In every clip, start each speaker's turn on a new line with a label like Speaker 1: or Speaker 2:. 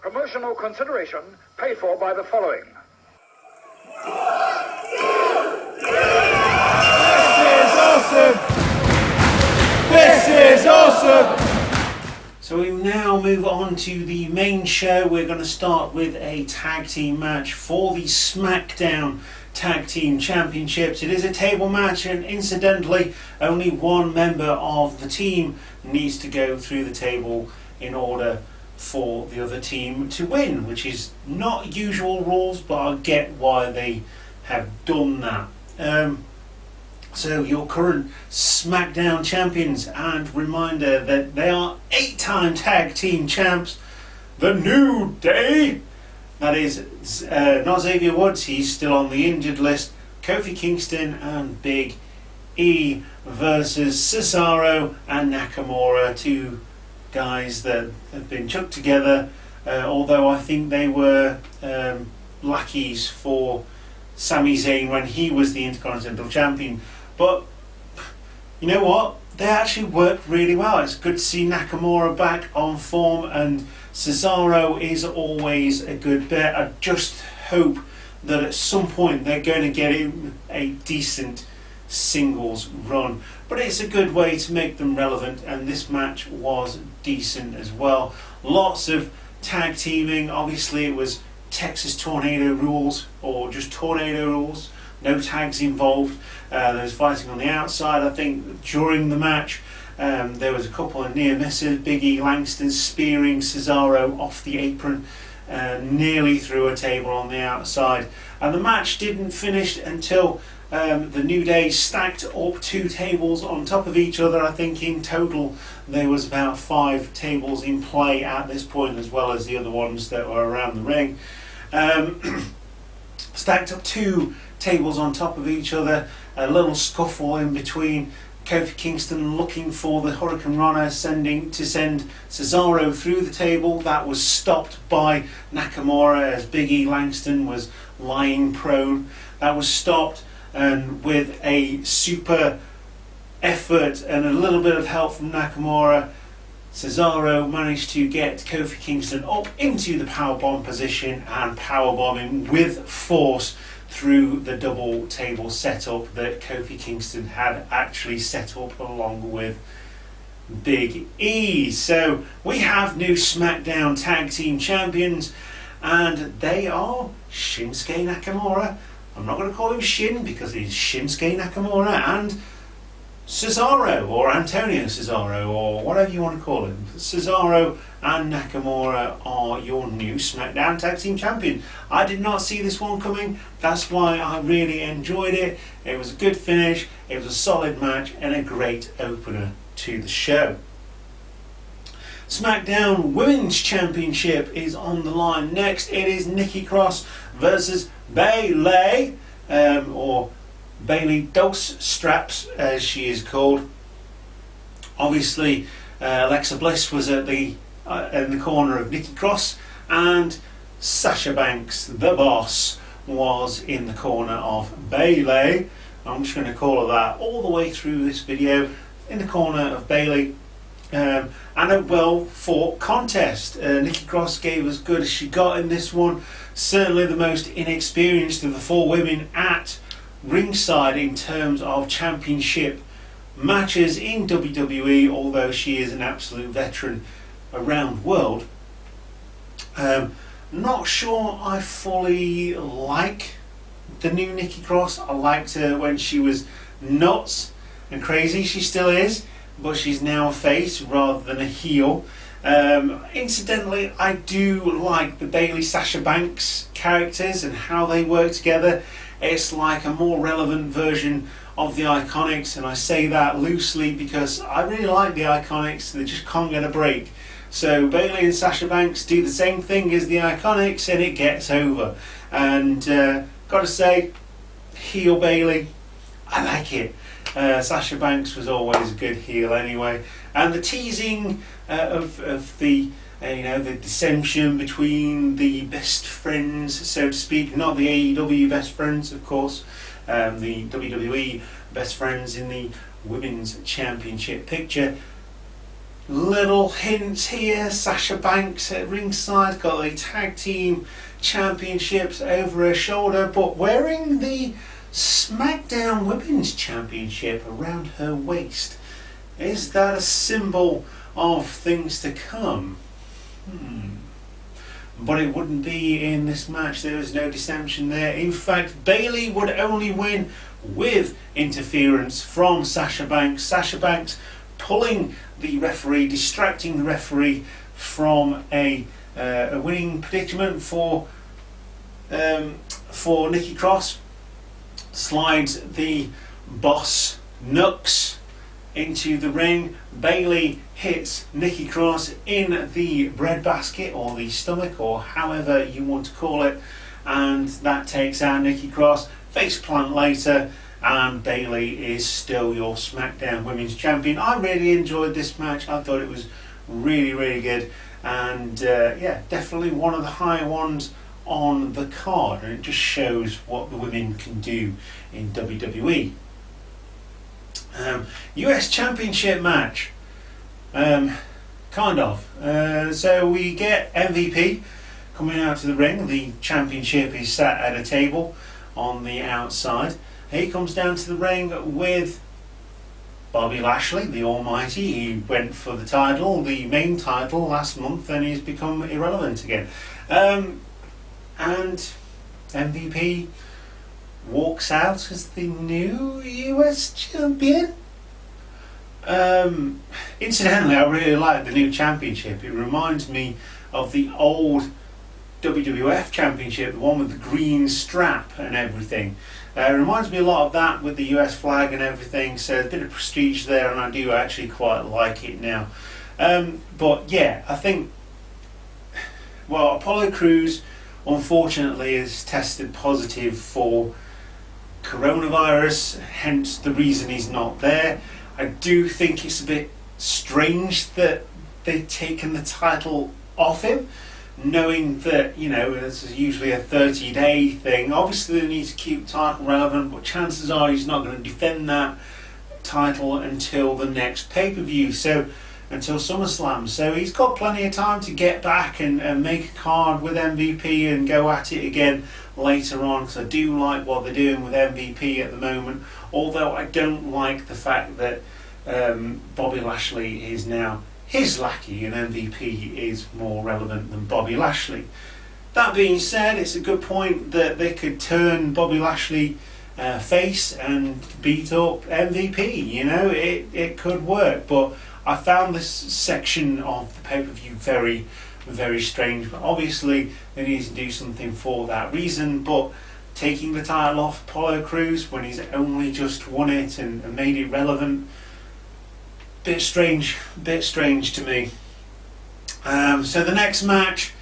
Speaker 1: Promotional consideration paid for by the following.
Speaker 2: This is awesome! So we now move on to the main show. We're going to start with a tag team match for the SmackDown Tag Team Championships. It is a table match, and incidentally, only one member of the team needs to go through the table in order for the other team to win, which is not usual rules, but I get why they have done that. So your current SmackDown champions, and reminder that they are 8-time tag team champs, The New Day. That is not Xavier Woods, he's still on the injured list. Kofi Kingston and Big E versus Cesaro and Nakamura, two guys that have been chucked together, although I think they were lackeys for Sami Zayn when he was the Intercontinental Champion. But you know what? They actually worked really well. It's good to see Nakamura back on form, and Cesaro is always a good bet. I just hope that at some point they're going to get him a decent singles run. But it's a good way to make them relevant, and this match was decent as well. Lots of tag teaming. Obviously it was Texas Tornado rules, or just Tornado rules. No tags involved. There was fighting on the outside. I think during the match there was a couple of near misses. Big E Langston spearing Cesaro off the apron, nearly through a table on the outside. And the match didn't finish until the New Day stacked up 2 tables on top of each other. I think in total there was about 5 tables in play at this point, as well as the other ones that were around the ring. Stacked up 2 tables on top of each other, a little scuffle in between. Kofi Kingston looking for the Hurricane Rana, send Cesaro through the table. That was stopped by Nakamura as Big E Langston was lying prone. That was stopped, and with a super effort and a little bit of help from Nakamura, Cesaro managed to get Kofi Kingston up into the powerbomb position and powerbomb him with force through the double table setup that Kofi Kingston had actually set up along with Big E. So we have new SmackDown Tag Team Champions, and they are Shinsuke Nakamura. I'm not going to call him Shin because he's Shinsuke Nakamura, and Cesaro, or Antonio Cesaro, or whatever you want to call him. Cesaro and Nakamura are your new SmackDown Tag Team Champion. I did not see this one coming. That's why I really enjoyed it. It was a good finish, it was a solid match, and a great opener to the show. SmackDown Women's Championship is on the line next. It is Nikki Cross versus Bayley, or Bayley Dos Straps as she is called. Obviously Alexa Bliss was at in the corner of Nikki Cross, and Sasha Banks, the boss, was in the corner of Bayley. I'm just going to call her that all the way through this video, in the corner of Bayley. And a well fought contest. Nikki Cross gave as good as she got in this one. Certainly the most inexperienced of the 4 women at ringside in terms of championship matches in WWE, although she is an absolute veteran around the world. Not sure I fully like the new Nikki Cross. I liked her when she was nuts and crazy. She still is, but she's now a face rather than a heel. Incidentally, I do like the Bayley Sasha Banks characters and how they work together. It's like a more relevant version of the Iconics, and I say that loosely because I really like the Iconics. They just can't get a break. So Bayley and Sasha Banks do the same thing as the Iconics, and it gets over. And gotta say, heel Bayley, I like it. Sasha Banks was always a good heel anyway, and the teasing of the the dissension between the best friends, so to speak, not the AEW best friends, of course, the WWE best friends in the Women's Championship picture. little hints here. Sasha Banks at ringside, got the tag team championships over her shoulder, but wearing the SmackDown Women's Championship around her waist. Is that a symbol of things to come? But it wouldn't be in this match. There was no dissension there. In fact, Bayley would only win with interference from Sasha Banks. Sasha Banks pulling the referee, distracting the referee from a winning predicament for Nikki Cross. Slides the boss Nux into the ring. Bayley hits Nikki Cross in the breadbasket or the stomach or however you want to call it, and that takes out Nikki Cross. Face plant later, and Bayley is still your SmackDown Women's Champion. I really enjoyed this match. I thought it was really, really good, and yeah, definitely one of the higher ones on the card, and it just shows what the women can do in WWE. US Championship match, kind of. So we get MVP coming out to the ring. The championship is sat at a table on the outside. He comes down to the ring with Bobby Lashley, the Almighty. He went for the title, the main title, last month, and he's become irrelevant again. And MVP walks out as the new US champion. Incidentally, I really like the new championship. It reminds me of the old WWF championship, the one with the green strap and everything. It reminds me a lot of that with the US flag and everything, so a bit of prestige there, and I do actually quite like it now. But yeah, I think, well, Apollo Crews unfortunately has tested positive for coronavirus, hence the reason he's not there. I do think it's a bit strange that they've taken the title off him, knowing that, you know, this is usually a 30-day thing. Obviously they need to keep the title relevant, but chances are he's not going to defend that title until the next pay-per-view, so until SummerSlam. So he's got plenty of time to get back and make a card with MVP and go at it again later on, because I do like what they're doing with MVP at the moment, although I don't like the fact that Bobby Lashley is now his lackey and MVP is more relevant than Bobby Lashley. That being said, it's a good point that they could turn Bobby Lashley face and beat up MVP. You know, it could work, but I found this section of the pay-per-view very, very strange. But obviously they need to do something for that reason, but taking the title off Apollo Crews when he's only just won it and made it relevant, bit strange to me. So the next match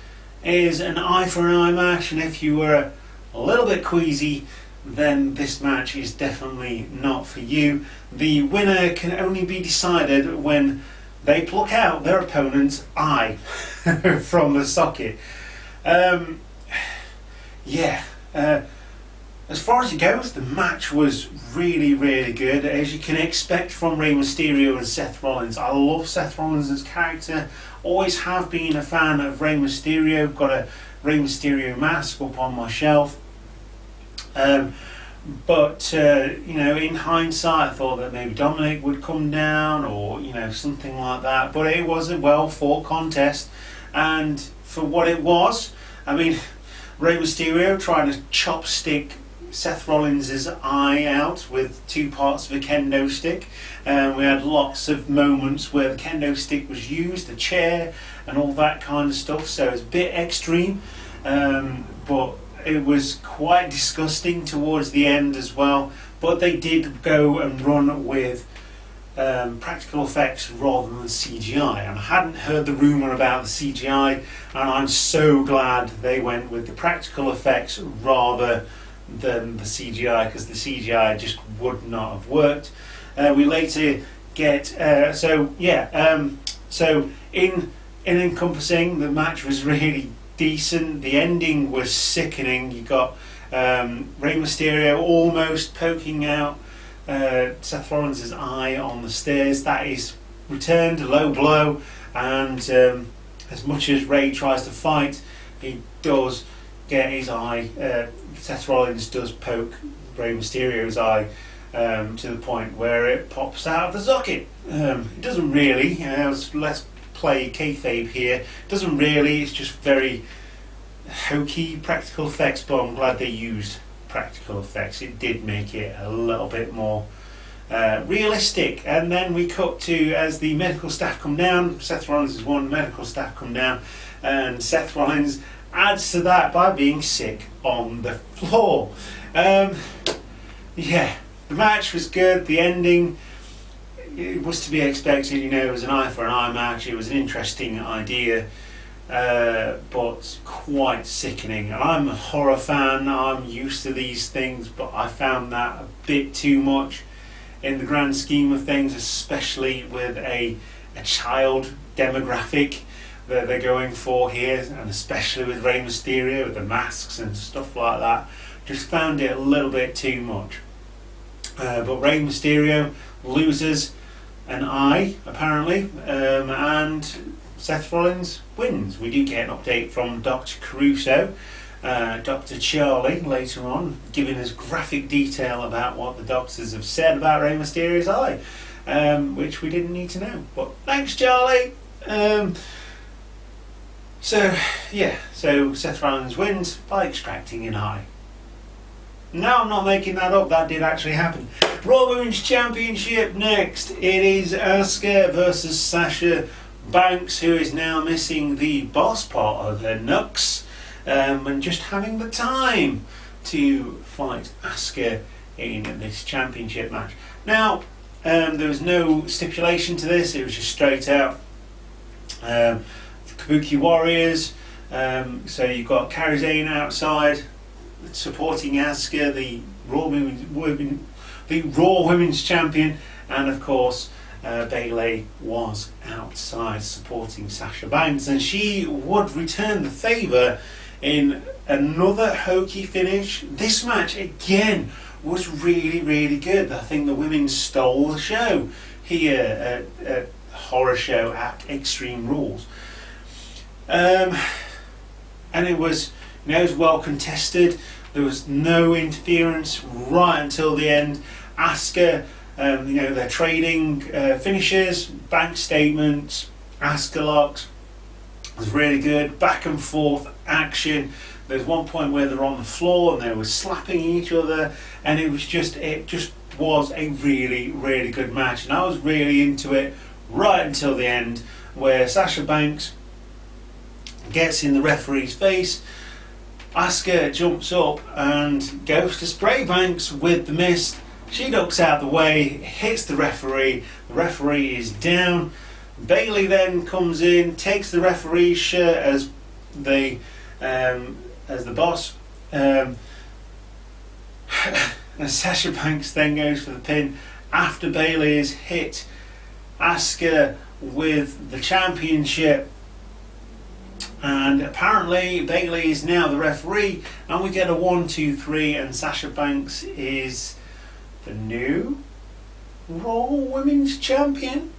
Speaker 2: is an eye for an eye match, and if you were a little bit queasy, then this match is definitely not for you. The winner can only be decided when they pluck out their opponent's eye from the socket. As far as it goes, the match was really, really good, as you can expect from Rey Mysterio and Seth Rollins. I love Seth Rollins as character, always have been a fan of Rey Mysterio, got a Rey Mysterio mask up on my shelf. But you know, in hindsight, I thought that maybe Dominic would come down, or you know, something like that. But it was a well-fought contest, and for what it was, I mean, Rey Mysterio trying to chopstick Seth Rollins' eye out with 2 parts of a kendo stick. We had lots of moments where the kendo stick was used, a chair, and all that kind of stuff. So it's a bit extreme, but it was quite disgusting towards the end as well. But they did go and run with practical effects rather than CGI, and I hadn't heard the rumour about the CGI, and I'm so glad they went with the practical effects rather than the CGI, because the CGI just would not have worked. We later get so in encompassing, the match was really decent. The ending was sickening. You got Rey Mysterio almost poking out Seth Rollins' eye on the stairs. That is returned, a low blow, and as much as Ray tries to fight, he does get his eye. Seth Rollins does poke Rey Mysterio's eye to the point where it pops out of the socket. It doesn't really. Let's play kayfabe here. It doesn't really. It's just very hokey practical effects, but I'm glad they used practical effects. It did make it a little bit more realistic. And then we cut to, as the medical staff come down, Seth Rollins is one, medical staff come down, and Seth Rollins adds to that by being sick on the floor. Yeah, the match was good. The ending, it was to be expected. It was an eye for an eye match. It was an interesting idea, but quite sickening. And I'm a horror fan. I'm used to these things, but I found that a bit too much in the grand scheme of things, especially with a child demographic that they're going for here, and especially with Rey Mysterio with the masks and stuff like that. Just found it a little bit too much. But Rey Mysterio loses an eye, apparently, and Seth Rollins wins. We do get an update from Dr. Caruso, Dr. Charlie, later on, giving us graphic detail about what the doctors have said about Rey Mysterio's eye, which we didn't need to know. But thanks, Charlie. So Seth Rollins wins by extracting an eye. No, I'm not making that up, that did actually happen. Raw Women's Championship next. It is Asuka versus Sasha Banks, who is now missing the boss part of her knucks, and just having the time to fight Asuka in this championship match. Now, there was no stipulation to this, it was just straight out. The Kabuki Warriors, so you've got Kairi Sane outside supporting Asuka, the Raw Women's Champion, and of course Bayley was outside supporting Sasha Banks, and she would return the favour in another hokey finish. This match again was really, really good. I think the women stole the show here at Horror Show at Extreme Rules. And it was well contested. There was no interference right until the end. Asuka, they're trading finishes, bank statements, Asuka locks. It was really good, back and forth action. There's one point where they're on the floor and they were slapping each other, and it just was a really, really good match. And I was really into it right until the end, where Sasha Banks gets in the referee's face. Asuka jumps up and goes to spray Banks with the mist. She ducks out the way, hits the referee. The referee is down. Bayley then comes in, takes the referee's shirt as the boss. And Sasha Banks then goes for the pin after Bayley has hit Asuka with the championship. And apparently Bayley is now the referee, and we get a 1, 2, 3, and Sasha Banks is the new Raw Women's Champion?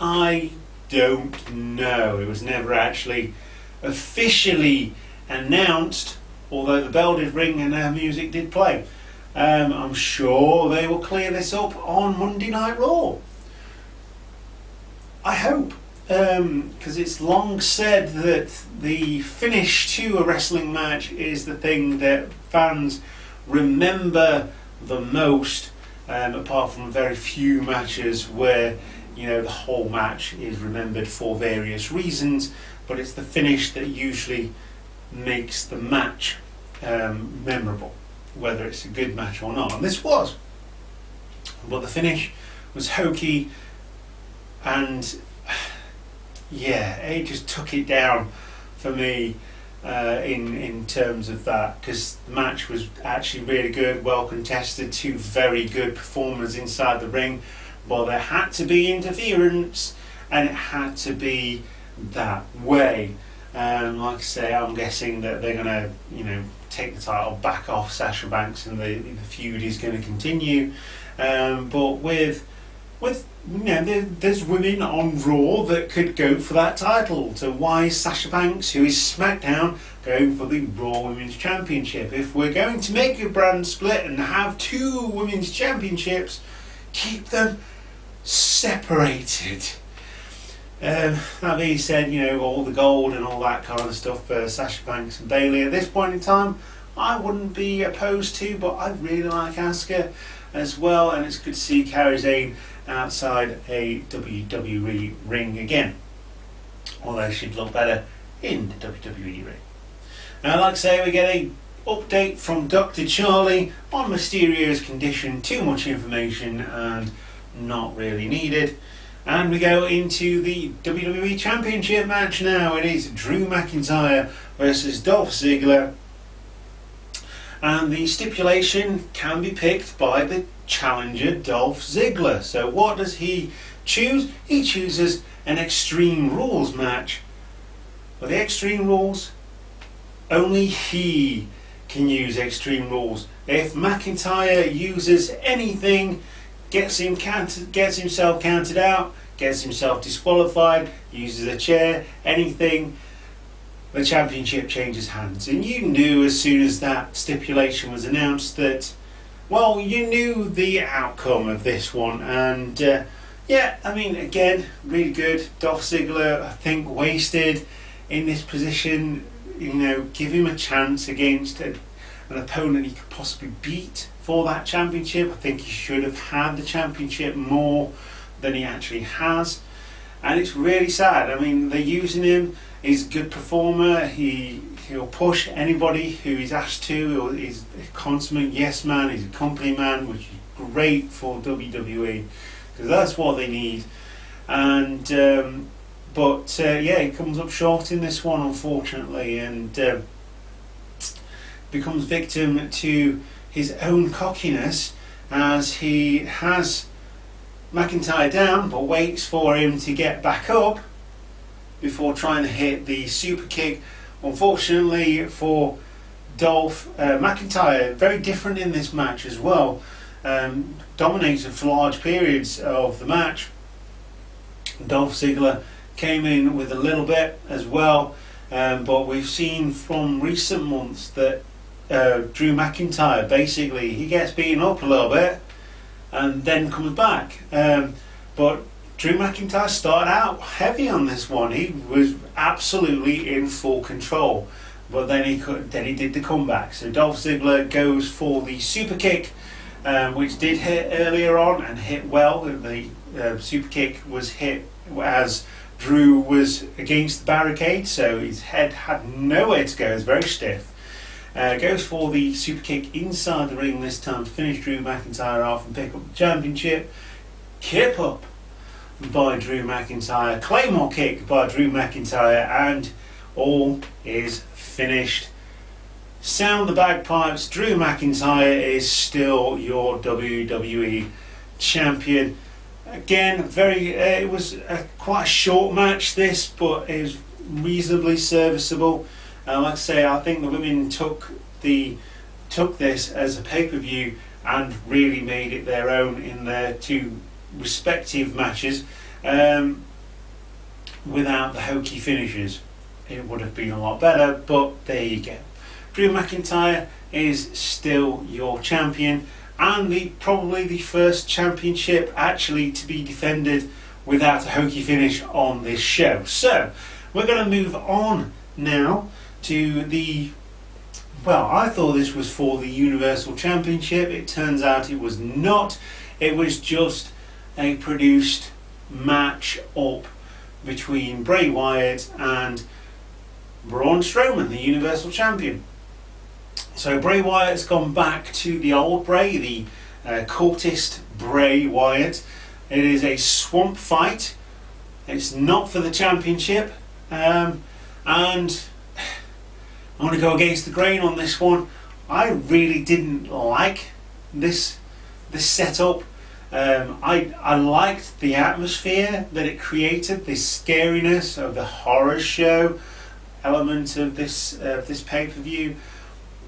Speaker 2: I don't know. It was never actually officially announced, although the bell did ring and her music did play. I'm sure they will clear this up on Monday Night Raw. I hope. Because it's long said that the finish to a wrestling match is the thing that fans remember the most, apart from very few matches where the whole match is remembered for various reasons, but it's the finish that usually makes the match memorable, whether it's a good match or not, and this was. But the finish was hokey, and it just took it down for me in terms of that, because the match was actually really good, well contested, two very good performers inside the ring, but there had to be interference and it had to be that way. Like I say, I'm guessing that they're going to take the title back off Sasha Banks and the feud is going to continue, but with with there's women on Raw that could go for that title. So why is Sasha Banks, who is SmackDown, going for the Raw Women's Championship? If we're going to make a brand split and have two Women's Championships, keep them separated. That being said, all the gold and all that kind of stuff for Sasha Banks and Bayley at this point in time, I wouldn't be opposed to, but I really like Asuka as well, and it's good to see Kairi Sane outside a WWE ring again, although she'd look better in the WWE ring. Now, like I say, we get a update from Dr. Charlie on Mysterio's condition. Too much information and not really needed. And we go into the WWE Championship match now. It is Drew McIntyre versus Dolph Ziggler. And the stipulation can be picked by the challenger, Dolph Ziggler. So what does he choose? He chooses an Extreme Rules match. For the Extreme Rules, only he can use Extreme Rules. If McIntyre uses anything, gets himself counted out, gets himself disqualified, uses a chair, anything, the championship changes hands. And you knew as soon as that stipulation was announced that, well, you knew the outcome of this one. And again, really good. Dolph Ziggler, I think, wasted in this position. Give him a chance against an opponent he could possibly beat for that championship. I think he should have had the championship more than he actually has. And it's really sad. I mean, they're using him. He's a good performer. He'll push anybody who he's asked to. He's a consummate yes man. He's a company man, which is great for WWE because that's what they need. And he comes up short in this one, unfortunately, and becomes victim to his own cockiness as he has McIntyre down, but waits for him to get back up before trying to hit the super kick. Unfortunately for Dolph, McIntyre, very different in this match as well, dominated for large periods of the match. Dolph Ziggler came in with a little bit as well, but we've seen from recent months that Drew McIntyre, basically, he gets beaten up a little bit and then comes back. But Drew McIntyre started out heavy on this one. He was absolutely in full control, but then he did the comeback. So Dolph Ziggler goes for the super kick, which did hit earlier on and hit well. The super kick was hit as Drew was against the barricade, so his head had nowhere to go. It was very stiff. Goes for the super kick inside the ring this time to finish Drew McIntyre off and pick up the championship. Kip up by Drew McIntyre, Claymore kick by Drew McIntyre, and all is finished. Sound the bagpipes. Drew McIntyre is still your WWE champion. Again, it was quite a short match this, but it was reasonably serviceable. Like I say, I think the women took this as a pay-per-view and really made it their own in their two respective matches. Without the hokey finishes, it would have been a lot better, but there you go. Drew McIntyre is still your champion, and probably the first championship actually to be defended without a hokey finish on this show. So we're going to move on now to I thought this was for the Universal Championship. It turns out it was not. It was just a produced match up between Bray Wyatt and Braun Strowman, the Universal Champion. So Bray Wyatt's gone back to the old Bray, the cultist Bray Wyatt. It is a swamp fight. It's not for the championship, and I'm going to go against the grain on this one. I really didn't like this setup. I liked the atmosphere that it created, this scariness of the horror show element of this pay-per-view.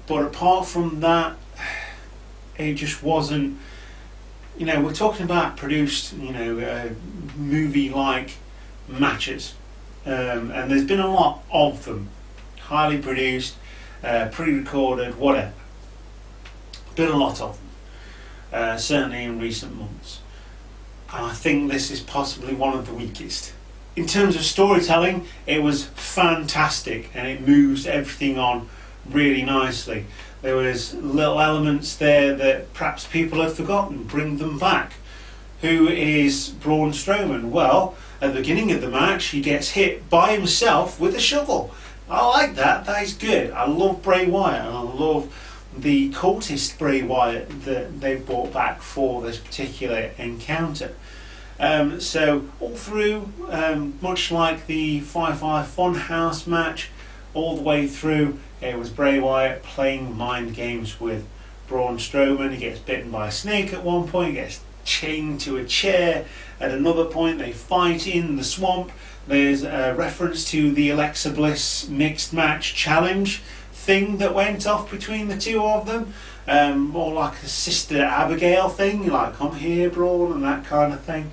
Speaker 2: But apart from that, it just wasn't we're talking about produced, movie-like matches, and there's been a lot of them, highly produced, pre-recorded, whatever. Been a lot of them, certainly in recent months. And I think this is possibly one of the weakest. In terms of storytelling, it was fantastic and it moves everything on really nicely. There was little elements there that perhaps people had forgotten. Bring them back. Who is Braun Strowman? Well, at the beginning of the match, he gets hit by himself with a shovel. I like that. That is good. I love Bray Wyatt, and I love the cultist Bray Wyatt that they brought back for this particular encounter. So all through, much like the Firefly Funhouse match, all the way through, it was Bray Wyatt playing mind games with Braun Strowman. He gets bitten by a snake at one point, gets chained to a chair. At another point, they fight in the swamp. There's a reference to the Alexa Bliss mixed match challenge thing that went off between the two of them. More like a Sister Abigail thing, like come here, Braun, and that kind of thing.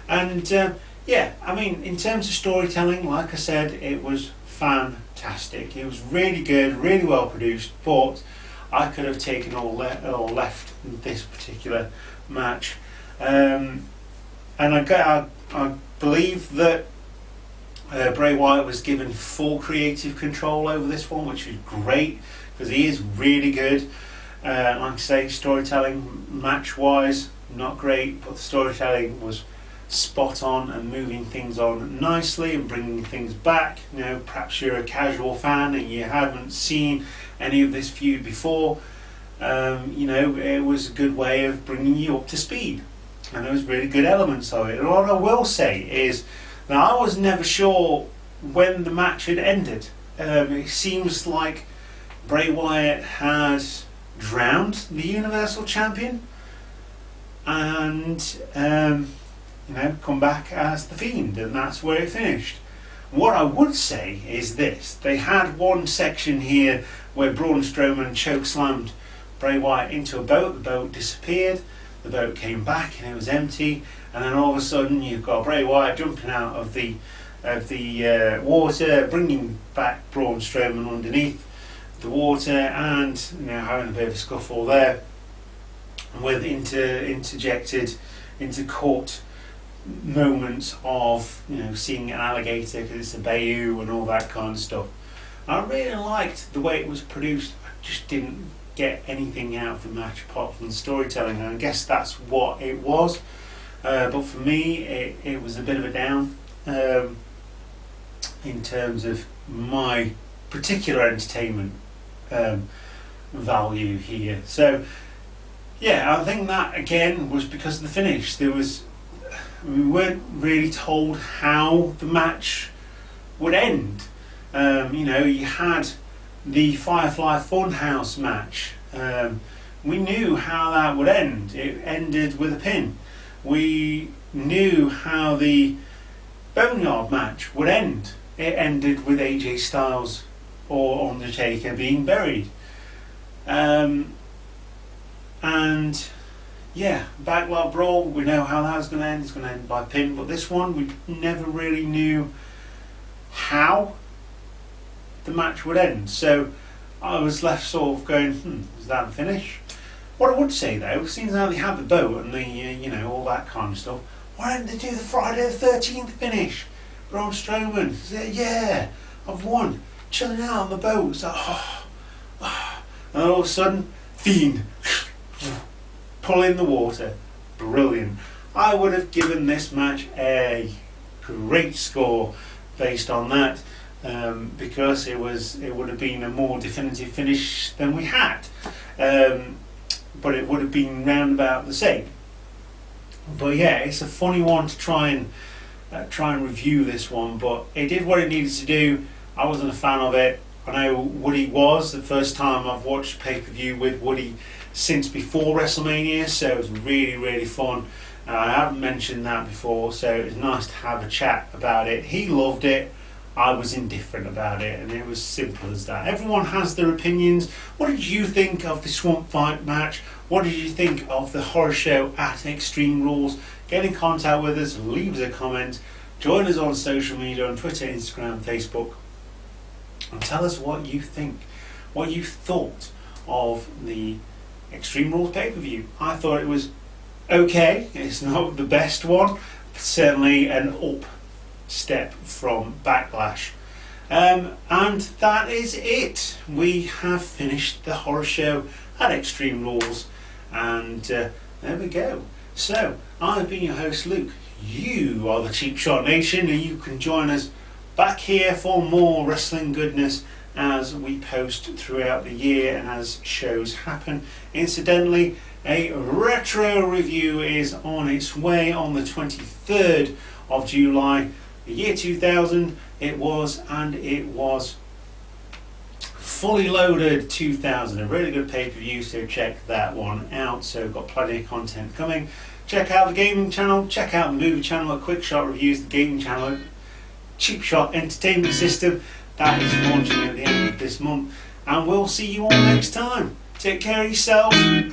Speaker 2: And in terms of storytelling, like I said, it was fantastic. It was really good, really well produced, but I could have taken or left this particular match. And I believe that Bray Wyatt was given full creative control over this one, which is great because he is really good. Like I say, storytelling match-wise, not great, but the storytelling was spot on and moving things on nicely and bringing things back. Perhaps you're a casual fan and you haven't seen any of this feud before. It was a good way of bringing you up to speed, and there was really good elements of it. And what I will say is that I was never sure when the match had ended. It seems like Bray Wyatt had drowned the Universal Champion and come back as the Fiend, and that's where it finished. What I would say is this: they had one section here where Braun Strowman chokeslammed Bray Wyatt into a boat. The boat disappeared, the boat came back and it was empty, and then all of a sudden you've got Bray Wyatt jumping out of the water, bringing back Braun Strowman underneath the water, and having a bit of a scuffle there with interjected into court moments of seeing an alligator because it's a bayou and all that kind of stuff. I really liked the way it was produced. I just didn't get anything out of the match apart from the storytelling, and I guess that's what it was. But for me, it was a bit of a down in terms of my particular entertainment value here. So I think that again was because of the finish. We weren't really told how the match would end. You had the Firefly Funhouse match. We knew how that would end. It ended with a pin. We knew how the Boneyard match would end. It ended with AJ Styles or Undertaker being buried. Backlog Brawl, we know how that was going to end. It's going to end by pin. But this one, we never really knew how the match would end. So I was left sort of going, is that the finish? What I would say though, seeing how they had the boat and the, all that kind of stuff, why didn't they do the Friday the 13th finish? Braun Strowman said, yeah, I've won. Chilling out on the boat. It's like, and all of a sudden, Fiend. Pull in the water. Brilliant. I would have given this match a great score based on that, because it would have been a more definitive finish than we had, but it would have been round about the same. But it's a funny one to try and review this one, but it did what it needed to do. I wasn't a fan of it. I know Woody was. The first time I've watched pay-per-view with Woody since before WrestleMania, so it was really, really fun. I haven't mentioned that before, so it was nice to have a chat about it. He loved it, I was indifferent about it, and it was simple as that. Everyone has their opinions. What did you think of the Swamp Fight match? What did you think of the horror show at Extreme Rules? Get in contact with us, leave us a comment, join us on social media, on Twitter, Instagram, Facebook, and tell us what you think, what you thought of the Extreme Rules pay-per-view. I thought it was okay. It's not the best one, but certainly an up step from Backlash. And that is it. We have finished the horror show at Extreme Rules, and there we go. So, I've been your host, Luke. You are the Cheap Shot Nation, and you can join us back here for more wrestling goodness as we post throughout the year as shows happen. Incidentally, a retro review is on its way on the 23rd of July. The year 2000 it was, and it was Fully Loaded 2000, a really good pay-per-view, so check that one out. So got plenty of content coming. Check out the gaming channel, check out the movie channel, a Quick Shot Reviews, the gaming channel, Cheap Shot Entertainment System. That is launching at the end of this month, and we'll see you all next time. Take care of yourselves, and